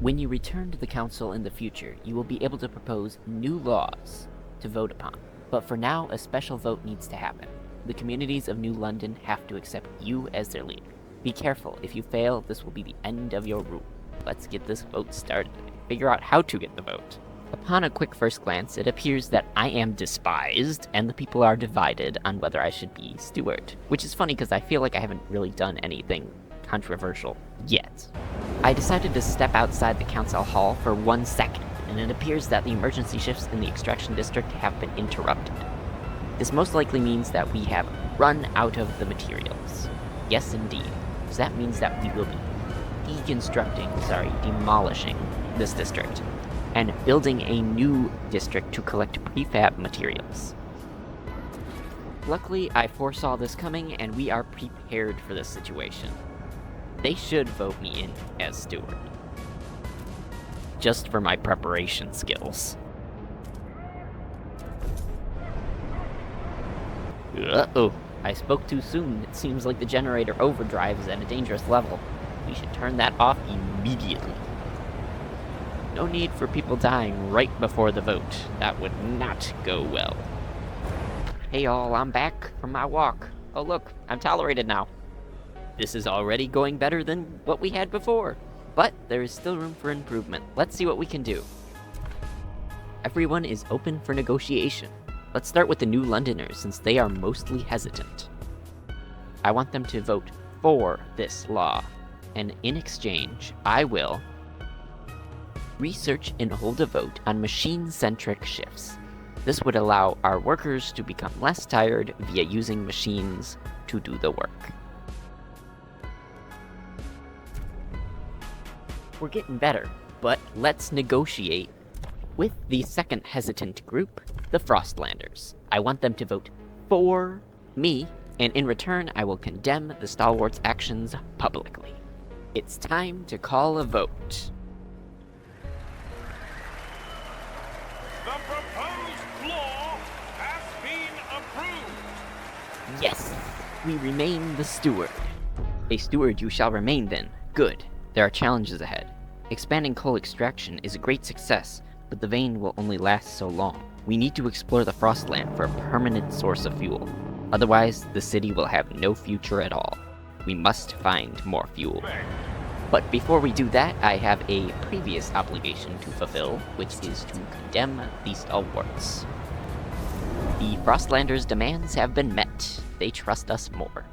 When you return to the council in the future, you will be able to propose new laws to vote upon. But for now, a special vote needs to happen. The communities of New London have to accept you as their leader. Be careful, if you fail, this will be the end of your rule. Let's get this vote started and figure out how to get the vote. Upon a quick first glance, it appears that I am despised, and the people are divided on whether I should be steward. Which is funny because I feel like I haven't really done anything controversial yet. I decided to step outside the council hall for 1 second, and it appears that the emergency shifts in the extraction district have been interrupted. This most likely means that we have run out of the materials. Yes, indeed. So that means that we will be demolishing this district, and building a new district to collect prefab materials. Luckily, I foresaw this coming, and we are prepared for this situation. They should vote me in as steward. Just for my preparation skills. Uh-oh, I spoke too soon. It seems like the generator overdrive is at a dangerous level. We should turn that off immediately. No need for people dying right before the vote. That would not go well. Hey all, I'm back from my walk. Oh look, I'm tolerated now. This is already going better than what we had before. But there is still room for improvement. Let's see what we can do. Everyone is open for negotiation. Let's start with the New Londoners, since they are mostly hesitant. I want them to vote for this law, and in exchange, I will research and hold a vote on machine-centric shifts. This would allow our workers to become less tired via using machines to do the work. We're getting better, but let's negotiate with the second hesitant group, the Frostlanders. I want them to vote for me, and in return, I will condemn the Stalwart's actions publicly. It's time to call a vote. The proposed law has been approved. Yes, we remain the steward. A steward you shall remain then. Good. There are challenges ahead. Expanding coal extraction is a great success, but the vein will only last so long. We need to explore the Frostland for a permanent source of fuel. Otherwise, the city will have no future at all. We must find more fuel. But before we do that, I have a previous obligation to fulfill, which is to condemn the Stalwarts. The Frostlanders' demands have been met. They trust us more.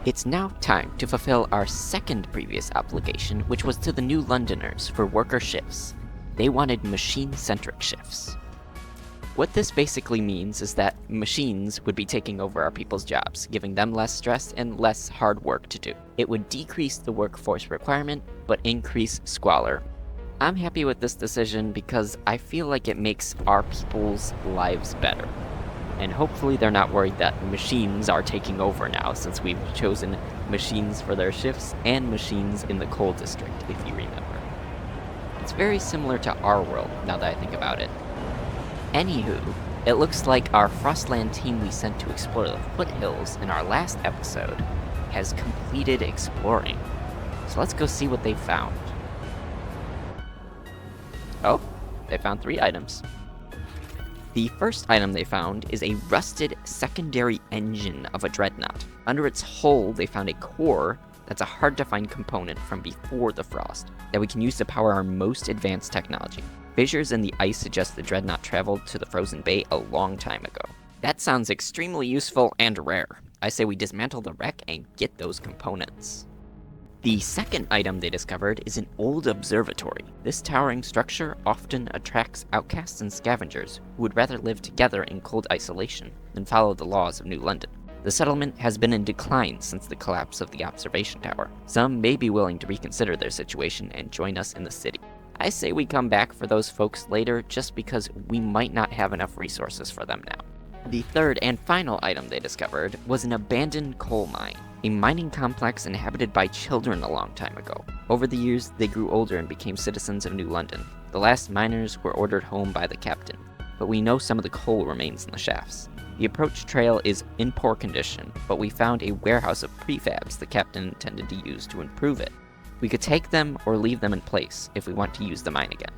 It's now time to fulfill our second previous obligation, which was to the New Londoners for worker shifts. They wanted machine-centric shifts. What this basically means is that machines would be taking over our people's jobs, giving them less stress and less hard work to do. It would decrease the workforce requirement, but increase squalor. I'm happy with this decision because I feel like it makes our people's lives better. And hopefully they're not worried that machines are taking over now, since we've chosen machines for their shifts and machines in the coal district, if you remember. It's very similar to our world, now that I think about it. Anywho, it looks like our Frostland team we sent to explore the foothills in our last episode has completed exploring. So let's go see what they found. Oh, they found 3 items. The first item they found is a rusted secondary engine of a dreadnought. Under its hull, they found a core that's a hard-to-find component from before the frost that we can use to power our most advanced technology. Fissures in the ice suggest the dreadnought traveled to the frozen bay a long time ago. That sounds extremely useful and rare. I say we dismantle the wreck and get those components. The second item they discovered is an old observatory. This towering structure often attracts outcasts and scavengers who would rather live together in cold isolation than follow the laws of New London. The settlement has been in decline since the collapse of the observation tower. Some may be willing to reconsider their situation and join us in the city. I say we come back for those folks later just because we might not have enough resources for them now. The third and final item they discovered was an abandoned coal mine, a mining complex inhabited by children a long time ago. Over the years, they grew older and became citizens of New London. The last miners were ordered home by the captain, but we know some of the coal remains in the shafts. The approach trail is in poor condition, but we found a warehouse of prefabs the captain intended to use to improve it. We could take them or leave them in place if we want to use the mine again.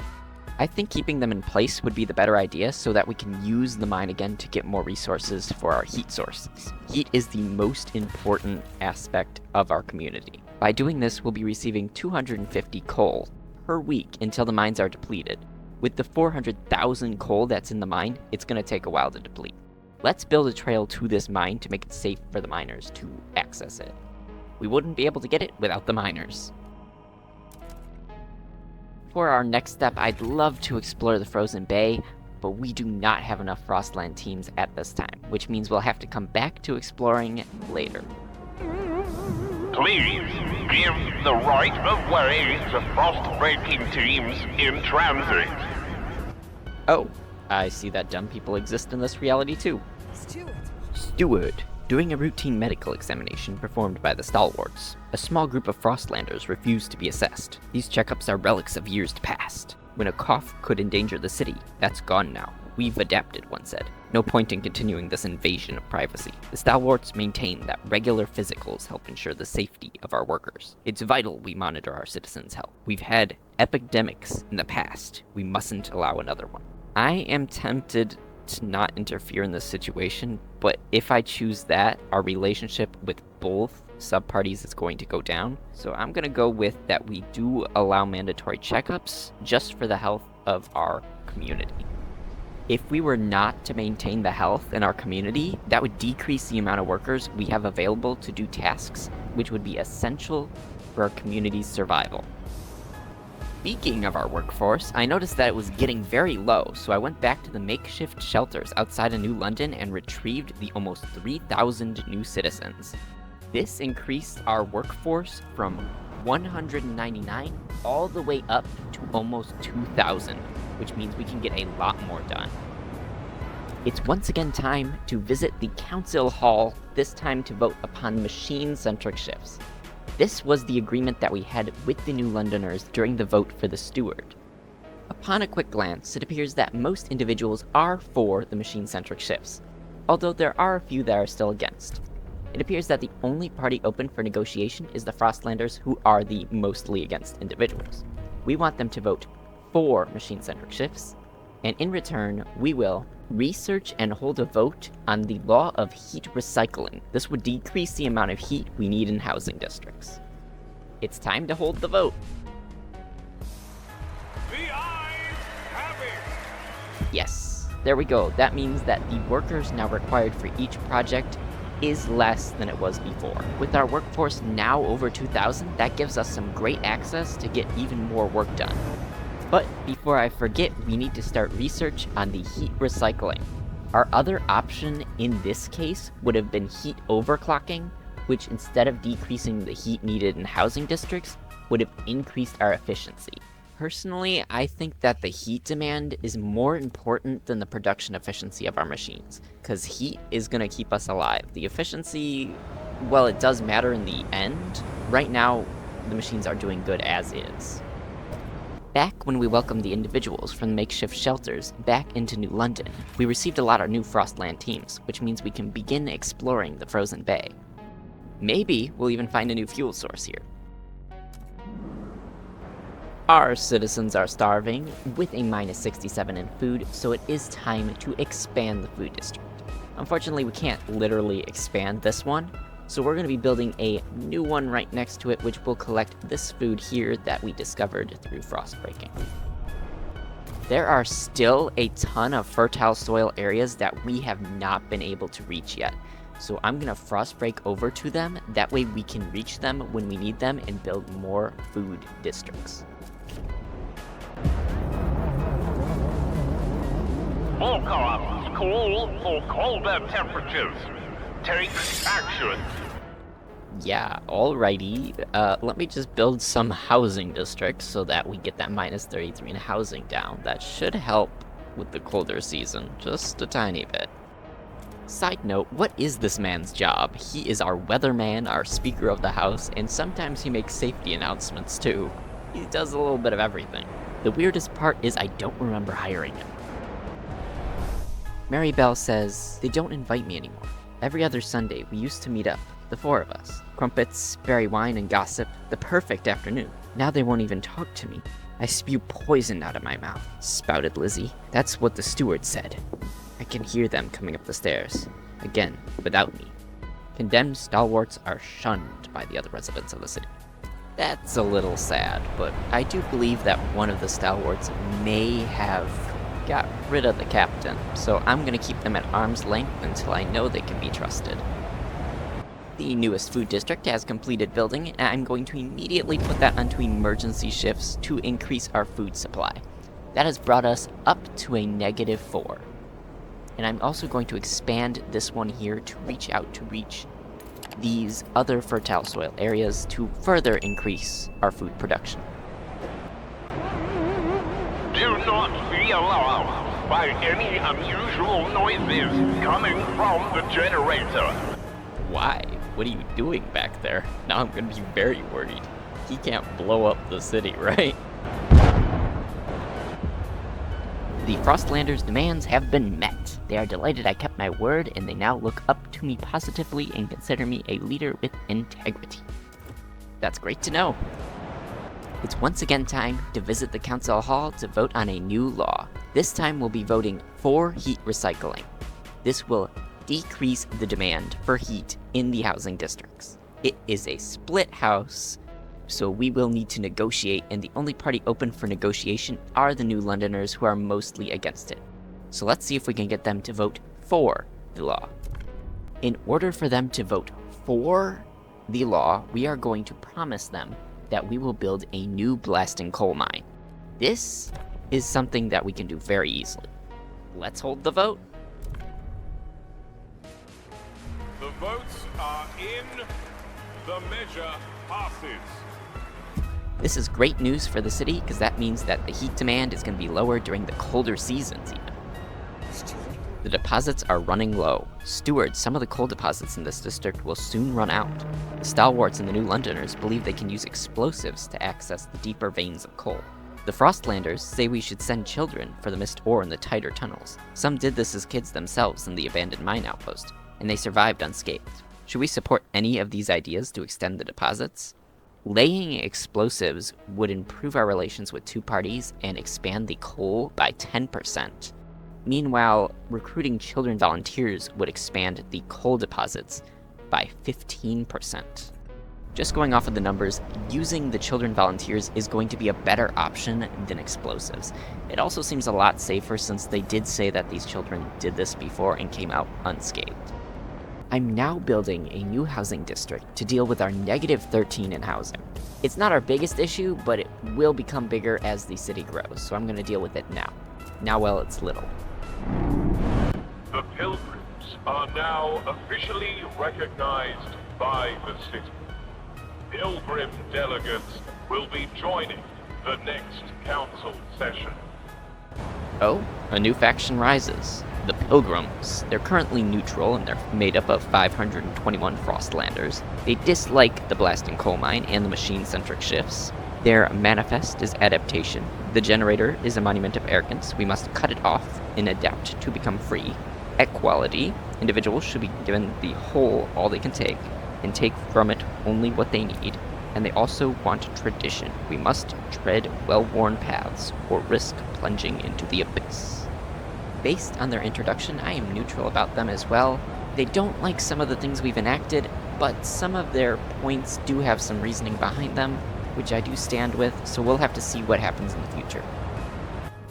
I think keeping them in place would be the better idea so that we can use the mine again to get more resources for our heat sources. Heat is the most important aspect of our community. By doing this, we'll be receiving 250 coal per week until the mines are depleted. With the 400,000 coal that's in the mine, it's going to take a while to deplete. Let's build a trail to this mine to make it safe for the miners to access it. We wouldn't be able to get it without the miners. For our next step, I'd love to explore the Frozen Bay, but we do not have enough Frostland teams at this time, which means we'll have to come back to exploring later. Please give the right of way to frost-breaking teams in transit. Oh, I see that dumb people exist in this reality too. Steward. During a routine medical examination performed by the Stalwarts, a small group of Frostlanders refused to be assessed. These checkups are relics of years past. When a cough could endanger the city, that's gone now. We've adapted, one said. No point in continuing this invasion of privacy. The Stalwarts maintain that regular physicals help ensure the safety of our workers. It's vital we monitor our citizens' health. We've had epidemics in the past. We mustn't allow another one. I am tempted to not interfere in this situation, but if I choose that, our relationship with both sub-parties is going to go down. So I'm gonna go with that we do allow mandatory checkups just for the health of our community. If we were not to maintain the health in our community, that would decrease the amount of workers we have available to do tasks, which would be essential for our community's survival. Speaking of our workforce, I noticed that it was getting very low, so I went back to the makeshift shelters outside of New London and retrieved the almost 3,000 new citizens. This increased our workforce from 199 all the way up to almost 2,000, which means we can get a lot more done. It's once again time to visit the Council Hall, this time to vote upon machine-centric shifts. This was the agreement that we had with the New Londoners during the vote for the steward. Upon a quick glance, it appears that most individuals are for the machine-centric shifts, although there are a few that are still against. It appears that the only party open for negotiation is the Frostlanders, who are the mostly against individuals. We want them to vote for machine-centric shifts, and in return, we will research and hold a vote on the law of heat recycling. This would decrease the amount of heat we need in housing districts. It's time to hold the vote. The ayes have it. Yes, there we go. That means that the workers now required for each project is less than it was before. With our workforce now over 2,000, that gives us some great access to get even more work done. But before I forget, we need to start research on the heat recycling. Our other option in this case would have been heat overclocking, which instead of decreasing the heat needed in housing districts, would have increased our efficiency. Personally, I think that the heat demand is more important than the production efficiency of our machines, because heat is going to keep us alive. The efficiency, well, it does matter in the end. Right now, the machines are doing good as is. Back when we welcomed the individuals from the makeshift shelters back into New London, we received a lot of new Frostland teams, which means we can begin exploring the Frozen Bay. Maybe we'll even find a new fuel source here. Our citizens are starving, with a minus 67 in food, so it is time to expand the food district. Unfortunately, we can't literally expand this one, so we're going to be building a new one right next to it, which will collect this food here that we discovered through frost breaking. There are still a ton of fertile soil areas that we have not been able to reach yet, so I'm going to frost break over to them. That way we can reach them when we need them and build more food districts. Forecast call for colder temperatures. Take action. Yeah, alrighty. Let me just build some housing districts so that we get that minus 33 in housing down. That should help with the colder season, just a tiny bit. Side note, what is this man's job? He is our weatherman, our speaker of the house, and sometimes he makes safety announcements too. He does a little bit of everything. The weirdest part is I don't remember hiring him. Mary Bell says, they don't invite me anymore. Every other Sunday, we used to meet up. The four of us. Crumpets, berry wine, and gossip. The perfect afternoon. Now they won't even talk to me. I spew poison out of my mouth, spouted Lizzie. That's what the steward said. I can hear them coming up the stairs. Again, without me. Condemned stalwarts are shunned by the other residents of the city. That's a little sad, but I do believe that one of the stalwarts may have got rid of the captain, so I'm gonna keep them at arm's length until I know they can be trusted. The newest food district has completed building, and I'm going to immediately put that onto emergency shifts to increase our food supply. That has brought us up to a -4. And I'm also going to expand this one here to reach out to reach these other fertile soil areas to further increase our food production. Do not be alarmed by any unusual noises coming from the generator. Why? What are you doing back there? Now I'm gonna be very worried. He can't blow up the city, right? The Frostlanders' demands have been met. They are delighted I kept my word, and they now look up to me positively and consider me a leader with integrity. That's great to know. It's once again time to visit the council hall to vote on a new law. This time we'll be voting for heat recycling. This will decrease the demand for heat in the housing districts. It is a split house, so we will need to negotiate, and the only party open for negotiation are the New Londoners, who are mostly against it. So let's see if we can get them to vote for the law. In order for them to vote for the law, we are going to promise them that we will build a new blasting coal mine. This is something that we can do very easily. Let's hold the vote. The votes are in. The measure passes. This is great news for the city, because that means that the heat demand is going to be lower during the colder seasons even. The deposits are running low. Stewards, some of the coal deposits in this district will soon run out. The stalwarts and the New Londoners believe they can use explosives to access the deeper veins of coal. The Frostlanders say we should send children for the missed ore in the tighter tunnels. Some did this as kids themselves in the abandoned mine outpost, and they survived unscathed. Should we support any of these ideas to extend the deposits? Laying explosives would improve our relations with two parties and expand the coal by 10%. Meanwhile, recruiting children volunteers would expand the coal deposits by 15%. Just going off of the numbers, using the children volunteers is going to be a better option than explosives. It also seems a lot safer, since they did say that these children did this before and came out unscathed. I'm now building a new housing district to deal with our -13 in housing. It's not our biggest issue, but it will become bigger as the city grows, so I'm going to deal with it now. Now while it's little. The Pilgrims are now officially recognized by the city. Pilgrim delegates will be joining the next council session. Oh, a new faction rises. The Pilgrims. They're currently neutral, and they're made up of 521 Frostlanders. They dislike the blasting coal mine and the machine-centric shifts. Their manifest is adaptation. The generator is a monument of arrogance. We must cut it off and adapt to become free. Equality. Individuals should be given the whole, all they can take, and take from it only what they need. And they also want tradition. We must tread well-worn paths or risk plunging into the abyss. Based on their introduction, I am neutral about them as well. They don't like some of the things we've enacted, but some of their points do have some reasoning behind them, which I do stand with, so we'll have to see what happens in the future.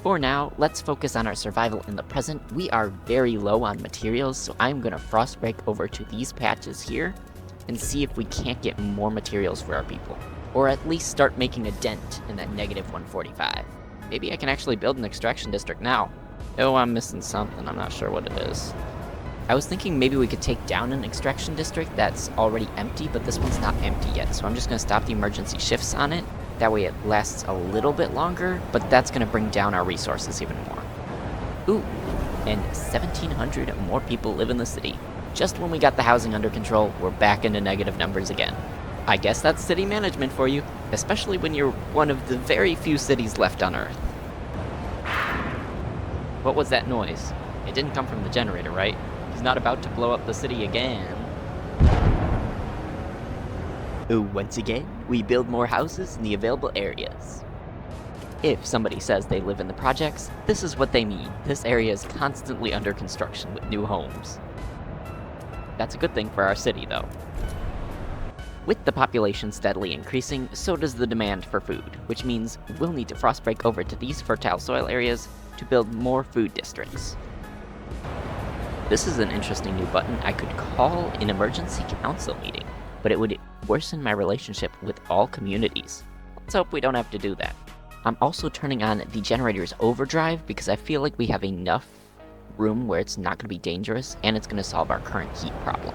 For now, let's focus on our survival in the present. We are very low on materials, so I'm gonna frost break over to these patches here and see if we can't get more materials for our people. Or at least start making a dent in that -145. Maybe I can actually build an extraction district now. Oh, I'm missing something. I'm not sure what it is. I was thinking maybe we could take down an extraction district that's already empty, but this one's not empty yet, so I'm just going to stop the emergency shifts on it. That way it lasts a little bit longer, but that's going to bring down our resources even more. Ooh, and 1,700 more people live in the city. Just when we got the housing under control, we're back into negative numbers again. I guess that's city management for you, especially when you're one of the very few cities left on Earth. What was that noise? It didn't come from the generator, right? He's not about to blow up the city again. Once again, we build more houses in the available areas. If somebody says they live in the projects, this is what they mean. This area is constantly under construction with new homes. That's a good thing for our city, though. With the population steadily increasing, so does the demand for food, which means we'll need to frostbreak over to these fertile soil areas to build more food districts. This is an interesting new button. I could call an emergency council meeting, but it would worsen my relationship with all communities. Let's hope we don't have to do that. I'm also turning on the generator's overdrive because I feel like we have enough room where it's not going to be dangerous and it's going to solve our current heat problem.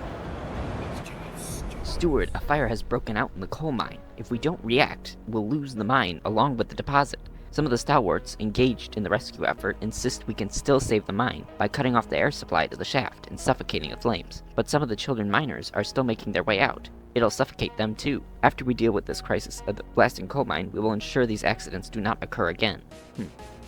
Steward, a fire has broken out in the coal mine. If we don't react, we'll lose the mine along with the deposit. Some of the stalwarts engaged in the rescue effort insist we can still save the mine by cutting off the air supply to the shaft and suffocating the flames. But some of the children miners are still making their way out. It'll suffocate them too. After we deal with this crisis of the blasting coal mine, we will ensure these accidents do not occur again.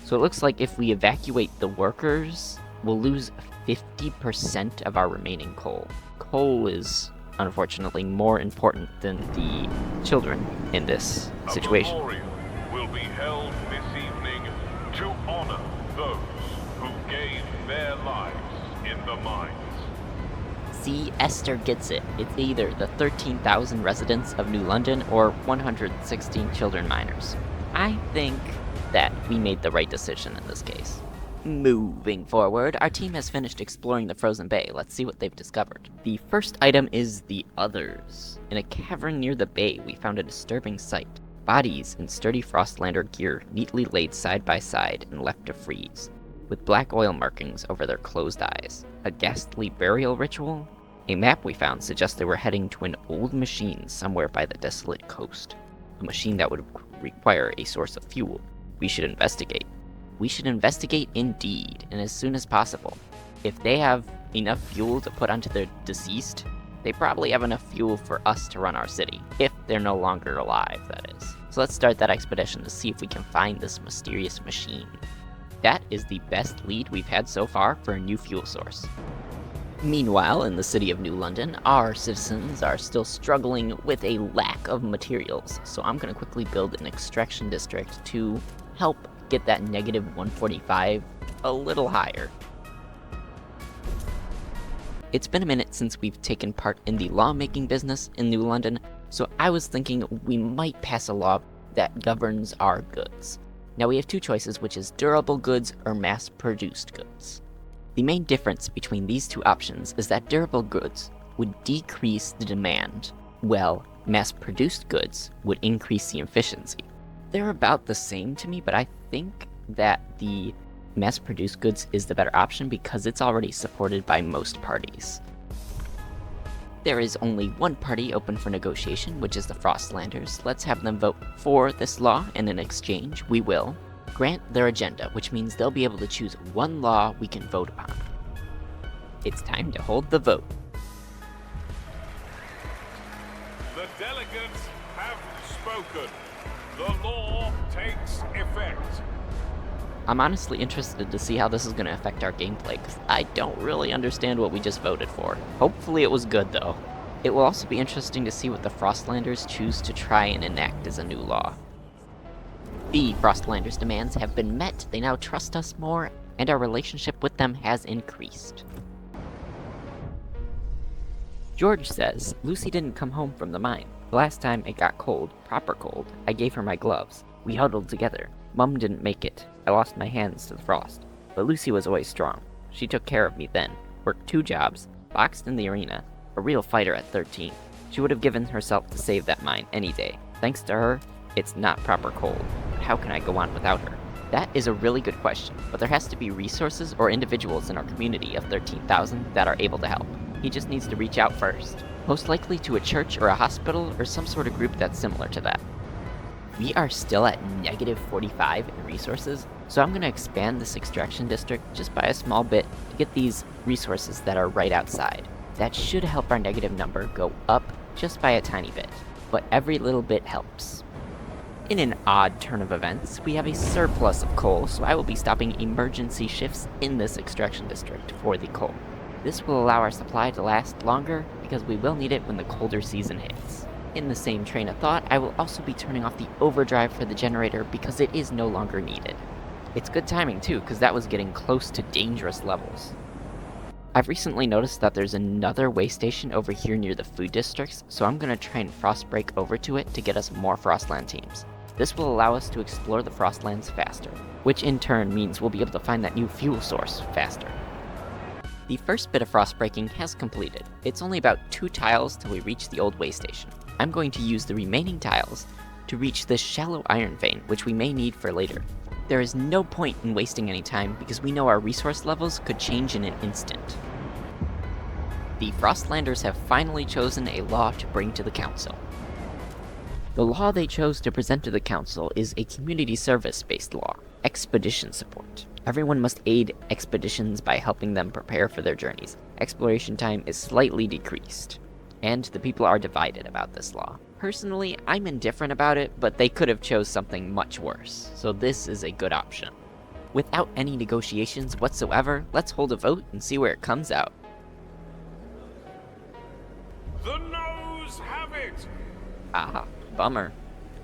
So it looks like if we evacuate the workers, we'll lose 50% of our remaining coal. Coal is, unfortunately, more important than the children in this situation. A memorial will be held this evening to honor those who gave their lives in the mines. See, Esther gets it. It's either the 13,000 residents of New London or 116 children miners. I think that we made the right decision in this case. Moving forward, our team has finished exploring the frozen bay. Let's see what they've discovered. The first item is the Others. In a cavern near the bay, we found a disturbing sight. Bodies in sturdy Frostlander gear neatly laid side by side and left to freeze, with black oil markings over their closed eyes. A ghastly burial ritual? A map we found suggests they were heading to an old machine somewhere by the desolate coast. A machine that would require a source of fuel. We should investigate. We should investigate indeed, and as soon as possible. If they have enough fuel to put onto their deceased, they probably have enough fuel for us to run our city. If they're no longer alive, that is. So let's start that expedition to see if we can find this mysterious machine. That is the best lead we've had so far for a new fuel source. Meanwhile, in the city of New London, our citizens are still struggling with a lack of materials, so I'm going to quickly build an extraction district to help get that negative 145 a little higher. It's been a minute since we've taken part in the lawmaking business in New London, so I was thinking we might pass a law that governs our goods. Now we have two choices, which is durable goods or mass-produced goods. The main difference between these two options is that durable goods would decrease the demand, while mass-produced goods would increase the efficiency. They're about the same to me, but I think that the mass-produced goods is the better option because it's already supported by most parties. There is only one party open for negotiation, which is the Frostlanders. Let's have them vote for this law, and in exchange, we will grant their agenda, which means they'll be able to choose one law we can vote upon. It's time to hold the vote. The delegates have spoken. The law takes effect. I'm honestly interested to see how this is going to affect our gameplay, because I don't really understand what we just voted for. Hopefully it was good, though. It will also be interesting to see what the Frostlanders choose to try and enact as a new law. The Frostlanders' demands have been met, they now trust us more, and our relationship with them has increased. George says, Lucy didn't come home from the mine. The last time it got cold, proper cold, I gave her my gloves. We huddled together. Mum didn't make it. I lost my hands to the frost. But Lucy was always strong. She took care of me then. Worked 2 jobs. Boxed in the arena. A real fighter at 13. She would have given herself to save that mine any day. Thanks to her, it's not proper cold. But how can I go on without her? That is a really good question, but there has to be resources or individuals in our community of 13,000 that are able to help. He just needs to reach out first. Most likely to a church or a hospital or some sort of group that's similar to that. We are still at negative 45 in resources, so I'm going to expand this extraction district just by a small bit to get these resources that are right outside. That should help our negative number go up just by a tiny bit, but every little bit helps. In an odd turn of events, we have a surplus of coal, so I will be stopping emergency shifts in this extraction district for the coal. This will allow our supply to last longer because we will need it when the colder season hits. In the same train of thought, I will also be turning off the overdrive for the generator because it is no longer needed. It's good timing too, because that was getting close to dangerous levels. I've recently noticed that there's another way station over here near the food districts, so I'm gonna try and frost break over to it to get us more Frostland teams. This will allow us to explore the Frostlands faster, which in turn means we'll be able to find that new fuel source faster. The first bit of frost breaking has completed. It's only about 2 tiles till we reach the old way station. I'm going to use the remaining tiles to reach this shallow iron vein, which we may need for later. There is no point in wasting any time because we know our resource levels could change in an instant. The Frostlanders have finally chosen a law to bring to the council. The law they chose to present to the council is a community service-based law, expedition support. Everyone must aid expeditions by helping them prepare for their journeys. Exploration time is slightly decreased, and the people are divided about this law. Personally, I'm indifferent about it, but they could have chose something much worse, so this is a good option. Without any negotiations whatsoever, let's hold a vote and see where it comes out. The noes have it! Ah, bummer.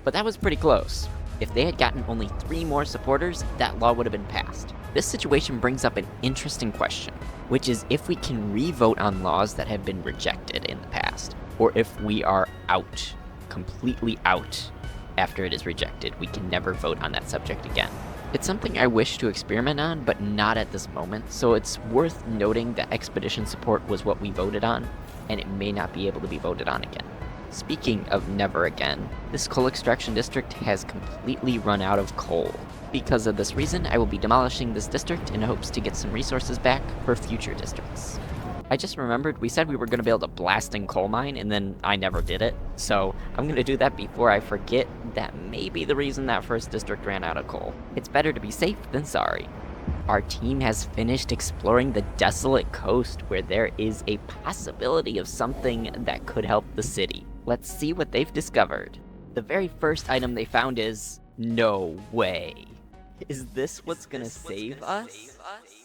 But that was pretty close. If they had gotten only 3 more supporters, that law would have been passed. This situation brings up an interesting question, which is if we can re-vote on laws that have been rejected in the past, or if we are out, completely out, after it is rejected. We can never vote on that subject again. It's something I wish to experiment on, but not at this moment, so it's worth noting that expedition support was what we voted on, and it may not be able to be voted on again. Speaking of never again, this coal extraction district has completely run out of coal. Because of this reason, I will be demolishing this district in hopes to get some resources back for future districts. I just remembered we said we were going to build a blasting coal mine, and then I never did it, so I'm going to do that before I forget. That may be the reason that first district ran out of coal. It's better to be safe than sorry. Our team has finished exploring the desolate coast where there is a possibility of something that could help the city. Let's see what they've discovered. The very first item they found is... no way. Is this what's gonna save us?